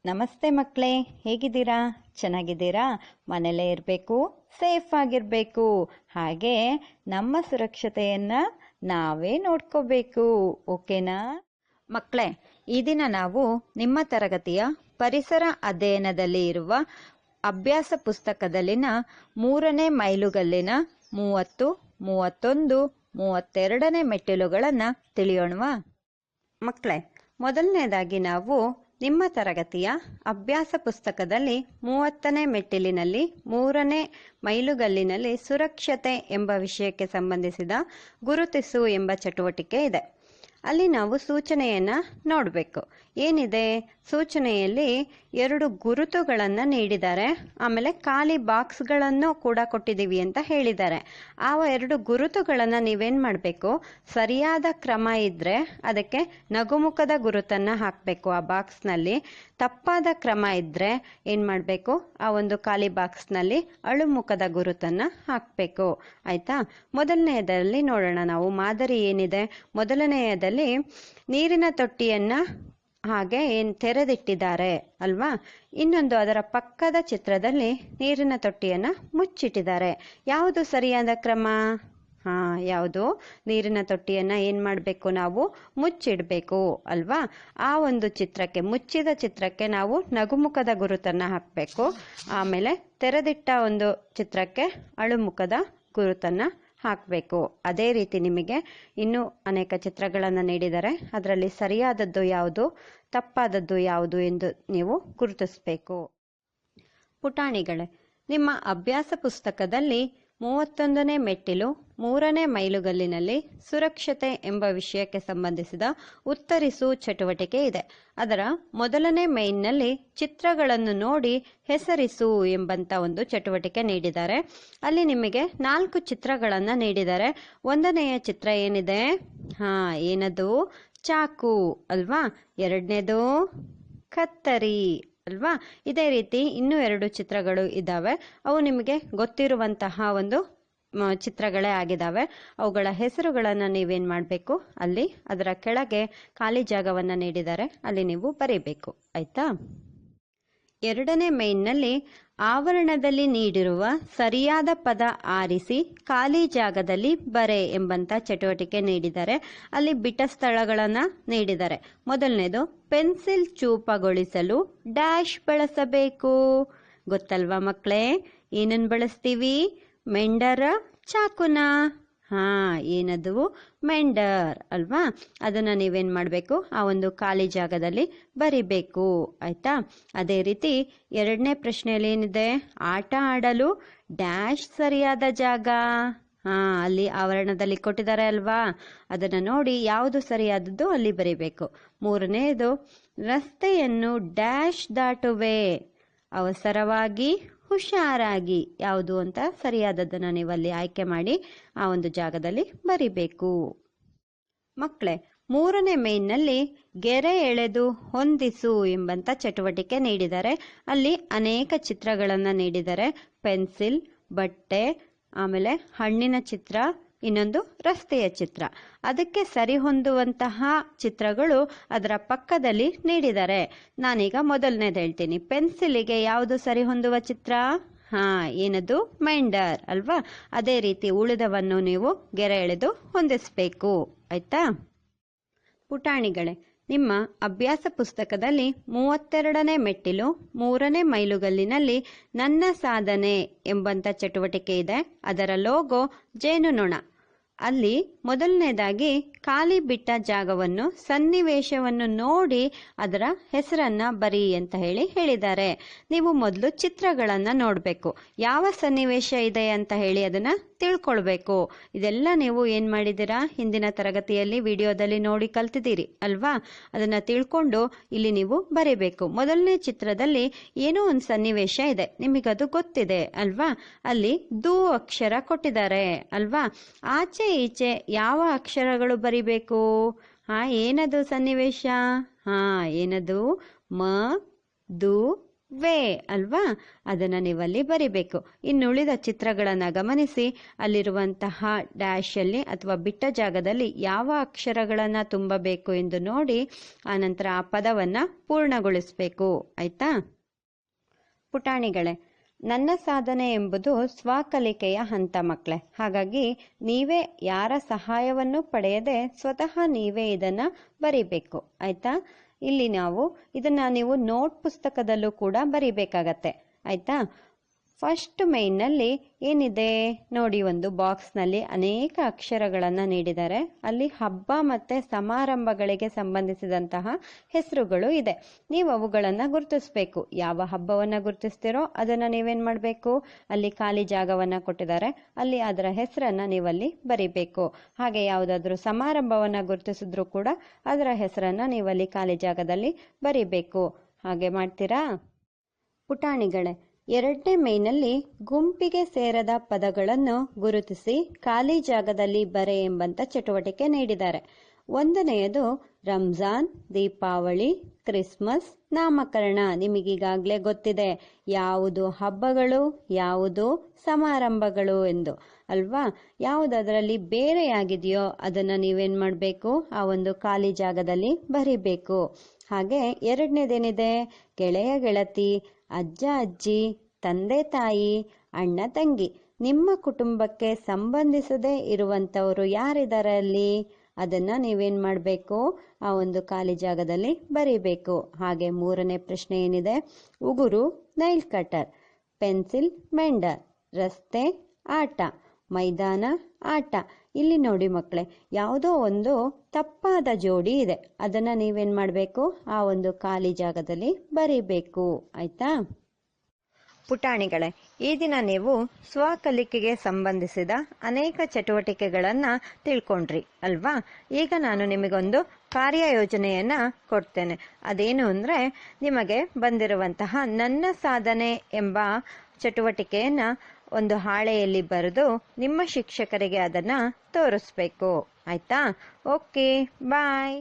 ನಮಸ್ತೆ ಮಕ್ಕಳೇ, ಹೇಗಿದ್ದೀರಾ? ಚೆನ್ನಾಗಿದ್ದೀರಾ? ಮನೆಯಲ್ಲೇ ಇರಬೇಕು, ಸೇಫ್ ಆಗಿರಬೇಕು, ಹಾಗೆ ನಮ್ಮ ಸುರಕ್ಷತೆಯನ್ನು ನಾವೇ ನೋಡ್ಕೋಬೇಕು. ಓಕೆನಾ ಮಕ್ಕಳೇ? ಈ ದಿನ ನಾವು ನಿಮ್ಮ ತರಗತಿಯ ಪರಿಸರ ಅಧ್ಯಯನದಲ್ಲಿ ಇರುವ ಅಭ್ಯಾಸ ಪುಸ್ತಕದಲ್ಲಿನ 3ನೇ ಮೈಲುಗಲ್ಲಿನ 30, 31, 32ನೇ ಮೆಟ್ಟಿಲುಗಳನ್ನು ತಿಳಿಯೋಣವಾ? ಮಕ್ಕಳೇ, ಮೊದಲನೇದಾಗಿ ನಾವು ನಿಮ್ಮ ತರಗತಿಯ ಅಭ್ಯಾಸ ಪುಸ್ತಕದಲ್ಲಿ 30ನೇ ಮೆಟ್ಟಿಲಿನಲ್ಲಿ 3ನೇ ಮೈಲುಗಲ್ಲಿನಲ್ಲಿ ಸುರಕ್ಷತೆ ಎಂಬ ವಿಷಯಕ್ಕೆ ಸಂಬಂಧಿಸಿದ ಗುರುತಿಸು ಎಂಬ ಚಟುವಟಿಕೆ ಇದೆ. ಅಲ್ಲಿ ನಾವು ಸೂಚನೆಯನ್ನು ನೋಡಬೇಕು. ಏನಿದೆ ಸೂಚನೆಯಲ್ಲಿ? 2 ಗುರುತುಗಳನ್ನು ನೀಡಿದ್ದಾರೆ, ಆಮೇಲೆ ಖಾಲಿ ಬಾಕ್ಸ್ಗಳನ್ನು ಕೂಡ ಕೊಟ್ಟಿದ್ದೀವಿ ಅಂತ ಹೇಳಿದ್ದಾರೆ. ಆ 2 ಗುರುತುಗಳನ್ನು ನೀವೇನು ಮಾಡಬೇಕು? ಸರಿಯಾದ ಕ್ರಮ ಇದ್ದರೆ ಅದಕ್ಕೆ ನಗುಮುಖದ ಗುರುತನ್ನು ಹಾಕಬೇಕು ಆ ಬಾಕ್ಸ್ನಲ್ಲಿ. ತಪ್ಪಾದ ಕ್ರಮ ಇದ್ದರೆ ಏನು ಮಾಡಬೇಕು? ಆ ಒಂದು ಖಾಲಿ ಬಾಕ್ಸ್ನಲ್ಲಿ ಅಳುಮುಖದ ಗುರುತನ್ನು ಹಾಕಬೇಕು. ಆಯಿತಾ? ಮೊದಲನೆಯದಲ್ಲಿ ನೋಡೋಣ ನಾವು ಮಾದರಿ ಏನಿದೆ. ಮೊದಲನೆಯದಲ್ಲಿ ನೀರಿನ ತೊಟ್ಟಿಯನ್ನು ಹಾಗೆ ತೆರೆದಿಟ್ಟಿದ್ದಾರೆ ಅಲ್ವಾ? ಇನ್ನೊಂದು ಅದರ ಪಕ್ಕದ ಚಿತ್ರದಲ್ಲಿ ನೀರಿನ ತೊಟ್ಟಿಯನ್ನು ಮುಚ್ಚಿಟ್ಟಿದ್ದಾರೆ. ಯಾವುದು ಸರಿಯಾದ ಕ್ರಮ? ಯಾವುದು? ನೀರಿನ ತೊಟ್ಟಿಯನ್ನು ಏನು ಮಾಡಬೇಕು? ನಾವು ಮುಚ್ಚಿಡಬೇಕು ಅಲ್ವಾ? ಆ ಒಂದು ಚಿತ್ರಕ್ಕೆ, ಮುಚ್ಚಿದ ಚಿತ್ರಕ್ಕೆ ನಾವು ನಗುಮುಖದ ಗುರುತನ್ನು ಹಾಕಬೇಕು. ಆಮೇಲೆ ತೆರೆದಿಟ್ಟ ಒಂದು ಚಿತ್ರಕ್ಕೆ ಅಳುಮುಖದ ಗುರುತನ್ನು ಹಾಕಬೇಕು. ಅದೇ ರೀತಿ ನಿಮಗೆ ಇನ್ನೂ ಅನೇಕ ಚಿತ್ರಗಳನ್ನು ನೀಡಿದರೆ ಅದರಲ್ಲಿ ಸರಿಯಾದದ್ದು ಯಾವುದು, ತಪ್ಪಾದದ್ದು ಯಾವುದು ಎಂದು ನೀವು ಗುರುತಿಸಬೇಕು. ಪುಟಾಣಿಗಳೇ, ನಿಮ್ಮ ಅಭ್ಯಾಸ ಪುಸ್ತಕದಲ್ಲಿ 31ನೇ ಮೆಟ್ಟಿಲು 3ನೇ ಮೈಲುಗಲ್ಲಿನಲ್ಲಿ ಸುರಕ್ಷತೆ ಎಂಬ ವಿಷಯಕ್ಕೆ ಸಂಬಂಧಿಸಿದ ಉತ್ತರಿಸು ಚಟುವಟಿಕೆ ಇದೆ. ಅದರ ಮೊದಲನೇ ಮೈನ್ನಲ್ಲಿ ಚಿತ್ರಗಳನ್ನು ನೋಡಿ ಹೆಸರಿಸು ಎಂಬಂತ ಒಂದು ಚಟುವಟಿಕೆ ನೀಡಿದ್ದಾರೆ. ಅಲ್ಲಿ ನಿಮಗೆ 4 ಚಿತ್ರಗಳನ್ನು ನೀಡಿದ್ದಾರೆ. 1ನೆಯ ಚಿತ್ರ ಏನಿದೆ? ಏನದು? ಚಾಕು ಅಲ್ವಾ? 2ನೇದು ಕತ್ತರಿ ಅಲ್ವಾ? ಇದೇ ರೀತಿ ಇನ್ನೂ 2 ಚಿತ್ರಗಳು ಇದ್ದಾವೆ. ಅವು ನಿಮಗೆ ಗೊತ್ತಿರುವಂತಹ ಒಂದು ಚಿತ್ರಗಳೇ ಆಗಿದ್ದಾವೆ. ಅವುಗಳ ಹೆಸರುಗಳನ್ನು ನೀವೇನು ಮಾಡಬೇಕು? ಅಲ್ಲಿ ಅದರ ಕೆಳಗೆ ಖಾಲಿ ಜಾಗವನ್ನು ನೀಡಿದ್ದಾರೆ, ಅಲ್ಲಿ ನೀವು ಬರೀಬೇಕು. ಆಯ್ತಾ? 2ನೇ ಮೈನ್ನಲ್ಲಿ ಆವರಣದಲ್ಲಿ ನೀಡಿರುವ ಸರಿಯಾದ ಪದ ಆರಿಸಿ ಖಾಲಿ ಜಾಗದಲ್ಲಿ ಬರೆ ಎಂಬಂತ ಚಟುವಟಿಕೆ ನೀಡಿದ್ದಾರೆ. ಅಲ್ಲಿ ಬಿಟ್ಟ ಸ್ಥಳಗಳನ್ನು ನೀಡಿದ್ದಾರೆ. ಮೊದಲನೇದು, ಪೆನ್ಸಿಲ್ ಚೂಪಗೊಳಿಸಲು ಡ್ಯಾಶ್ ಬಳಸಬೇಕು. ಗೊತ್ತಲ್ವಾ ಮಕ್ಕಳೇ? ಏನನ್ನು ಬಳಸ್ತೀವಿ? ಮೆಂಡರ ಚಾಕುನ. ಏನದು? ಮೆಂಡರ್ ಅಲ್ವಾ? ಅದನ್ನು ನೀವೇನು ಮಾಡಬೇಕು? ಆ ಒಂದು ಖಾಲಿ ಜಾಗದಲ್ಲಿ ಬರಿಬೇಕು. ಆಯ್ತಾ? ಅದೇ ರೀತಿ 2ನೇ ಪ್ರಶ್ನೆಯಲ್ಲಿ ಏನಿದೆ? ಆಟ ಆಡಲು ಡ್ಯಾಶ್ ಸರಿಯಾದ ಜಾಗ. ಅಲ್ಲಿ ಆವರಣದಲ್ಲಿ ಕೊಟ್ಟಿದ್ದಾರೆ ಅಲ್ವಾ? ಅದನ್ನು ನೋಡಿ ಯಾವುದು ಸರಿಯಾದದ್ದು ಅಲ್ಲಿ ಬರಿಬೇಕು. 3ನೇದು, ರಸ್ತೆಯನ್ನು ಡ್ಯಾಶ್ ದಾಟುವೆ, ಅವಸರವಾಗಿ, ಹುಷಾರಾಗಿ. ಯಾವುದು ಅಂತ ಸರಿಯಾದದ್ದನ್ನು ನೀವಲ್ಲಿ ಆಯ್ಕೆ ಮಾಡಿ ಆ ಒಂದು ಜಾಗದಲ್ಲಿ ಬರಿಬೇಕು. ಮಕ್ಕಳೇ, 3ನೇ ಮೈನ್ನಲ್ಲಿ ಗೆರೆ ಎಳೆದು ಹೊಂದಿಸು ಎಂಬಂತ ಚಟುವಟಿಕೆ ನೀಡಿದ್ದಾರೆ. ಅಲ್ಲಿ ಅನೇಕ ಚಿತ್ರಗಳನ್ನು ನೀಡಿದ್ದಾರೆ. ಪೆನ್ಸಿಲ್, ಬಟ್ಟೆ, ಆಮೇಲೆ ಹಣ್ಣಿನ ಚಿತ್ರ, ಇನ್ನೊಂದು ರಸ್ತೆಯ ಚಿತ್ರ. ಅದಕ್ಕೆ ಸರಿ ಹೊಂದುವಂತಹ ಚಿತ್ರಗಳು ಅದರ ಪಕ್ಕದಲ್ಲಿ ನೀಡಿದ್ದಾರೆ. ನಾನೀಗ ಮೊದಲನೇದು ಹೇಳ್ತೀನಿ. ಪೆನ್ಸಿಲಿಗೆ ಯಾವುದು ಸರಿ ಹೊಂದುವ ಚಿತ್ರ? ಏನದು? ಮೆಂಡರ್ ಅಲ್ವಾ? ಅದೇ ರೀತಿ ಉಳಿದವನ್ನು ನೀವು ಗೆರೆ ಎಳೆದು ಹೊಂದಿಸಬೇಕು. ಆಯ್ತಾ? ಪುಟಾಣಿಗಳೇ, ನಿಮ್ಮ ಅಭ್ಯಾಸ ಪುಸ್ತಕದಲ್ಲಿ 32ನೇ ಮೆಟ್ಟಿಲು 3ನೇ ಮೈಲುಗಲ್ಲಿನಲ್ಲಿ ನನ್ನ ಸಾಧನೆ ಎಂಬಂತ ಚಟುವಟಿಕೆ ಇದೆ. ಅದರ ಲೋಗೋ ಜೇನುನೊಣ. ಅಲ್ಲಿ ಮೊದಲನೇದಾಗಿ ಖಾಲಿ ಬಿಟ್ಟ ಜಾಗವನ್ನು, ಸನ್ನಿವೇಶವನ್ನು ನೋಡಿ ಅದರ ಹೆಸರನ್ನು ಬರಿ ಅಂತ ಹೇಳಿದ್ದಾರೆ. ನೀವು ಮೊದಲು ಚಿತ್ರಗಳನ್ನು ನೋಡಬೇಕು. ಯಾವ ಸನ್ನಿವೇಶ ಇದೆ ಅಂತ ಹೇಳಿ ಅದನ್ನು ತಿಳ್ಕೊಳ್ಬೇಕು. ಇದೆಲ್ಲ ನೀವು ಏನು ಮಾಡಿದ್ದೀರಾ? ಹಿಂದಿನ ತರಗತಿಯಲ್ಲಿ ವಿಡಿಯೋದಲ್ಲಿ ನೋಡಿ ಕಲ್ತಿದ್ದೀರಿ ಅಲ್ವಾ? ಅದನ್ನು ತಿಳ್ಕೊಂಡು ಇಲ್ಲಿ ನೀವು ಬರೀಬೇಕು. ಮೊದಲನೇ ಚಿತ್ರದಲ್ಲಿ ಏನೋ ಒಂದು ಸನ್ನಿವೇಶ ಇದೆ, ನಿಮಗದು ಗೊತ್ತಿದೆ ಅಲ್ವಾ? ಅಲ್ಲಿ ದು ಅಕ್ಷರ ಕೊಟ್ಟಿದ್ದಾರೆ ಅಲ್ವಾ? ಆಚೆ ಈಚೆ ಯಾವ ಅಕ್ಷರಗಳು ಬರಿಬೇಕು? ಏನದು ಸನ್ನಿವೇಶ? ಏನದು? ಮ, ದು, ವೇ ಅಲ್ವಾ, ಅದನ್ನು ನೀವಲ್ಲಿ ಬರಿಬೇಕು. ಇನ್ನುಳಿದ ಚಿತ್ರಗಳನ್ನು ಗಮನಿಸಿ ಅಲ್ಲಿರುವಂತಹ ಡ್ಯಾಶಲ್ಲಿ ಅಥವಾ ಬಿಟ್ಟ ಜಾಗದಲ್ಲಿ ಯಾವ ಅಕ್ಷರಗಳನ್ನು ತುಂಬಬೇಕು ಎಂದು ನೋಡಿ ಆನಂತರ ಆ ಪದವನ್ನು ಪೂರ್ಣಗೊಳಿಸಬೇಕು. ಆಯ್ತಾ ಪುಟಾಣಿಗಳೇ, ನನ್ನ ಸಾಧನೆ ಎಂಬುದು ಸ್ವಕಲಿಕೆಯ ಹಂತ ಮಕ್ಕಳೇ. ಹಾಗಾಗಿ ನೀವೇ ಯಾರ ಸಹಾಯವನ್ನು ಪಡೆಯದೆ ಸ್ವತಃ ನೀವೇ ಇದನ್ನು ಬರಿಬೇಕು. ಆಯ್ತಾ, ಇಲ್ಲಿ ನೀವು ನೋಟ್ ಪುಸ್ತಕದಲ್ಲೂ ಕೂಡ ಬರಿಬೇಕಾಗತ್ತೆ. ಆಯ್ತಾ, ಫಸ್ಟ್ ಮೇನ್ನಲ್ಲಿ ಏನಿದೆ ನೋಡಿ, ಒಂದು ಬಾಕ್ಸ್ನಲ್ಲಿ ಅನೇಕ ಅಕ್ಷರಗಳನ್ನು ನೀಡಿದ್ದಾರೆ. ಅಲ್ಲಿ ಹಬ್ಬ ಮತ್ತು ಸಮಾರಂಭಗಳಿಗೆ ಸಂಬಂಧಿಸಿದಂತಹ ಹೆಸರುಗಳು ಇದೆ. ನೀವು ಅವುಗಳನ್ನು ಗುರುತಿಸಬೇಕು. ಯಾವ ಹಬ್ಬವನ್ನು ಗುರುತಿಸ್ತೀರೋ ಅದನ್ನು ನೀವೇನು ಮಾಡಬೇಕು, ಅಲ್ಲಿ ಖಾಲಿ ಜಾಗವನ್ನು ಕೊಟ್ಟಿದ್ದಾರೆ, ಅಲ್ಲಿ ಅದರ ಹೆಸರನ್ನು ನೀವಲ್ಲಿ ಬರಿಬೇಕು. ಹಾಗೆ ಯಾವುದಾದ್ರೂ ಸಮಾರಂಭವನ್ನು ಗುರುತಿಸಿದ್ರೂ ಕೂಡ ಅದರ ಹೆಸರನ್ನು ನೀವಲ್ಲಿ ಖಾಲಿ ಜಾಗದಲ್ಲಿ ಬರಿಬೇಕು. ಹಾಗೆ ಮಾಡ್ತೀರಾ ಪುಟಾಣಿಗಳೇ? ಎರಡನೇ ಮೇನಲ್ಲಿ ಗುಂಪಿಗೆ ಸೇರದ ಪದಗಳನ್ನು ಗುರುತಿಸಿ ಖಾಲಿ ಜಾಗದಲ್ಲಿ ಬರೆ ಎಂಬಂತ ಚಟುವಟಿಕೆ ನೀಡಿದ್ದಾರೆ. ಒಂದನೆಯದು ರಂಜಾನ್, ದೀಪಾವಳಿ, ಕ್ರಿಸ್ಮಸ್, ನಾಮಕರಣ. ನಿಮಗೀಗಾಗಲೇ ಗೊತ್ತಿದೆ ಯಾವುದು ಹಬ್ಬಗಳು ಯಾವುದು ಸಮಾರಂಭಗಳು ಎಂದು ಅಲ್ವಾ. ಯಾವುದರಲ್ಲಿ ಬೇರೆಯಾಗಿದೆಯೋ ಅದನ್ನು ನೀವೇನು ಮಾಡಬೇಕು, ಆ ಒಂದು ಖಾಲಿ ಜಾಗದಲ್ಲಿ ಬರಿಬೇಕು. ಹಾಗೆ ಎರಡನೇದೇನಿದೆ, ಗೆಳೆಯ ಗೆಳತಿ, ಅಜ್ಜ ಅಜ್ಜಿ, ತಂದೆ ತಾಯಿ, ಅಣ್ಣ ತಂಗಿ. ನಿಮ್ಮ ಕುಟುಂಬಕ್ಕೆ ಸಂಬಂಧಿಸದೇ ಇರುವಂಥವರು ಯಾರಿದ್ದಾರೆ ಅಲ್ಲಿ, ಅದನ್ನು ನೀವೇನು ಮಾಡಬೇಕು, ಆ ಒಂದು ಖಾಲಿ ಜಾಗದಲ್ಲಿ ಬರಿಬೇಕು. ಹಾಗೆ ಮೂರನೇ ಪ್ರಶ್ನೆ ಏನಿದೆ, ಉಗುರು ನೈಲ್ ಕಟರ್, ಪೆನ್ಸಿಲ್ ಮೆಂಡರ್, ರಸ್ತೆ ಆಟ, ಮೈದಾನ ಆಟ. ಇಲ್ಲಿ ನೋಡಿ ಮಕ್ಕಳೇ, ಯಾವುದೋ ಒಂದು ತಪ್ಪಾದ ಜೋಡಿ ಇದೆ, ಅದನ್ನು ನೀವೇನು ಮಾಡಬೇಕು, ಆ ಒಂದು ಖಾಲಿ ಜಾಗದಲ್ಲಿ ಬರಿಬೇಕು. ಆಯ್ತಾ ಪುಟಾಣಿಗಳೇ, ಈ ದಿನ ನೀವು ಸ್ವಕಲಿಕೆಗೆ ಸಂಬಂಧಿಸಿದ ಅನೇಕ ಚಟುವಟಿಕೆಗಳನ್ನು ತಿಳ್ಕೊಂಡ್ರಿ ಅಲ್ವಾ. ಈಗ ನಾನು ನಿಮಗೊಂದು ಕಾರ್ಯಯೋಜನೆಯನ್ನು ಕೊಡ್ತೇನೆ. ಅದೇನು ಅಂದರೆ, ನಿಮಗೆ ಬಂದಿರುವಂತಹ ನನ್ನ ಸಾಧನೆ ಎಂಬ ಚಟುವಟಿಕೆಯನ್ನು ಒಂದು ಹಾಳೆಯಲ್ಲಿ ಬರೆದು ನಿಮ್ಮ ಶಿಕ್ಷಕರಿಗೆ ಅದನ್ನು ತೋರಿಸ್ಬೇಕು. ಆಯ್ತಾ? ಓಕೆ, ಬಾಯ್.